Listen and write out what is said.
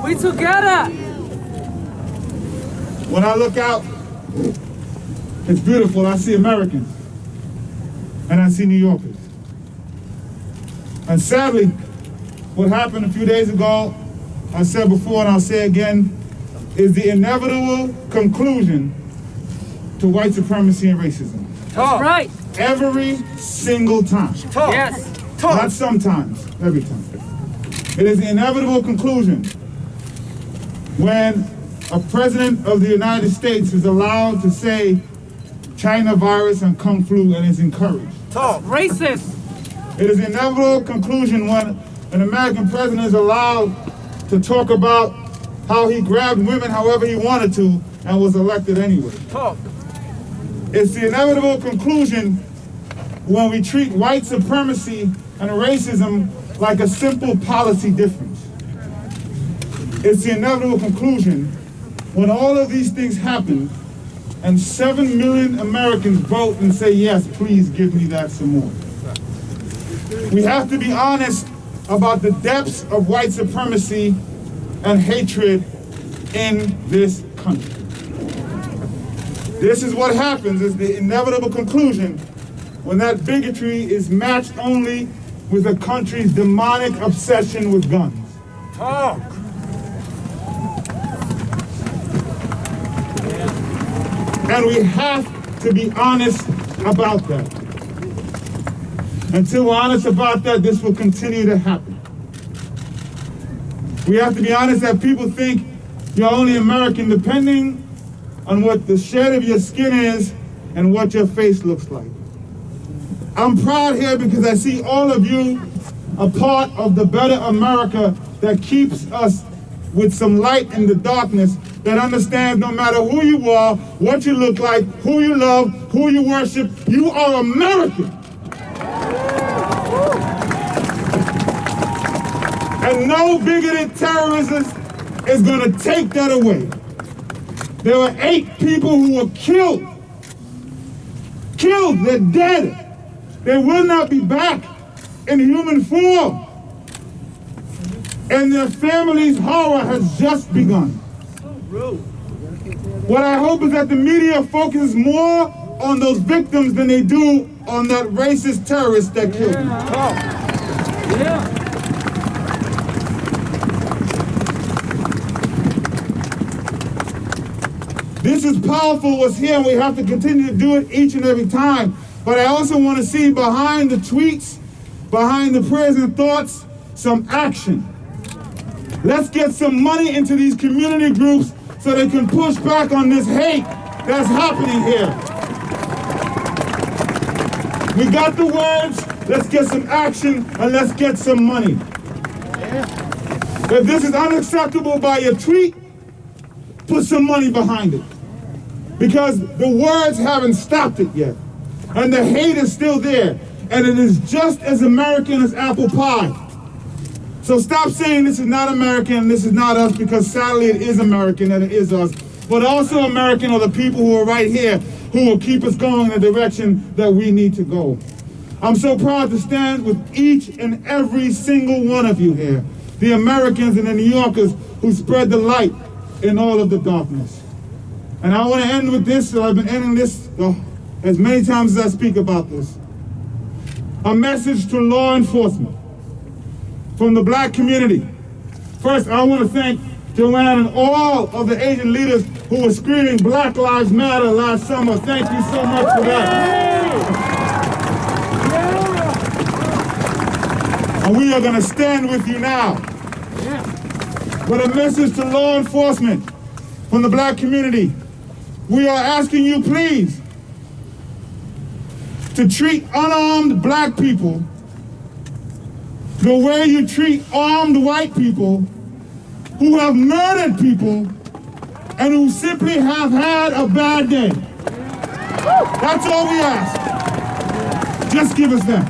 We together. When I look out, it's beautiful. I see Americans and I see New Yorkers. And sadly, what happened a few days ago, I said before and I'll say again, is the inevitable conclusion to white supremacy and racism. That's right. Every single time. Yes. Not sometimes, every time. It is the inevitable conclusion when a president of the United States is allowed to say China virus and Kung flu and is encouraged. Racist. It is the inevitable conclusion when an American president is allowed to talk about how he grabbed women however he wanted to and was elected anyway. It's the inevitable conclusion when we treat white supremacy and racism like a simple policy difference. It's the inevitable conclusion when all of these things happen and 7 million Americans vote and say, yes, please give me that some more. We have to be honest about the depths of white supremacy and hatred in this country. This is what happens, is the inevitable conclusion when that bigotry is matched only with a country's demonic obsession with guns. And we have to be honest about that. Until we're honest about that, this will continue to happen. We have to be honest that people think you're only American depending on what the shade of your skin is and what your face looks like. I'm proud here because I see all of you a part of the better America that keeps us with some light in the darkness, that understands no matter who you are, what you look like, who you love, who you worship, you are American. And no bigoted terrorist is going to take that away. There were 8 people who were killed. Killed, they're dead. They will not be back in human form. And their family's horror has just begun. What I hope is that the media focuses more on those victims than they do on that racist terrorist that killed them. Yeah. This is powerful what's here, and we have to continue to do it each and every time. But I also want to see behind the tweets, behind the prayers and thoughts, some action. Let's get some money into these community groups so they can push back on this hate that's happening here. We got the words, let's get some action, and let's get some money. If this is unacceptable by your tweet, put some money behind it. Because the words haven't stopped it yet. And the hate is still there. And it is just as American as apple pie. So stop saying this is not American and this is not us, because sadly it is American and it is us. But also American are the people who are right here who will keep us going in the direction that we need to go. I'm so proud to stand with each and every single one of you here. The Americans and the New Yorkers who spread the light in all of the darkness. And I want to end with this, so I've been ending this as many times as I speak about this. A message to law enforcement from the black community. First, I want to thank Jumaane and all of the Asian leaders who were screaming Black Lives Matter last summer. Thank you so much for that. And we are going to stand with you now. But a message to law enforcement from the black community. We are asking you, please, to treat unarmed black people the way you treat armed white people who have murdered people and who simply have had a bad day. That's all we ask. Just give us that.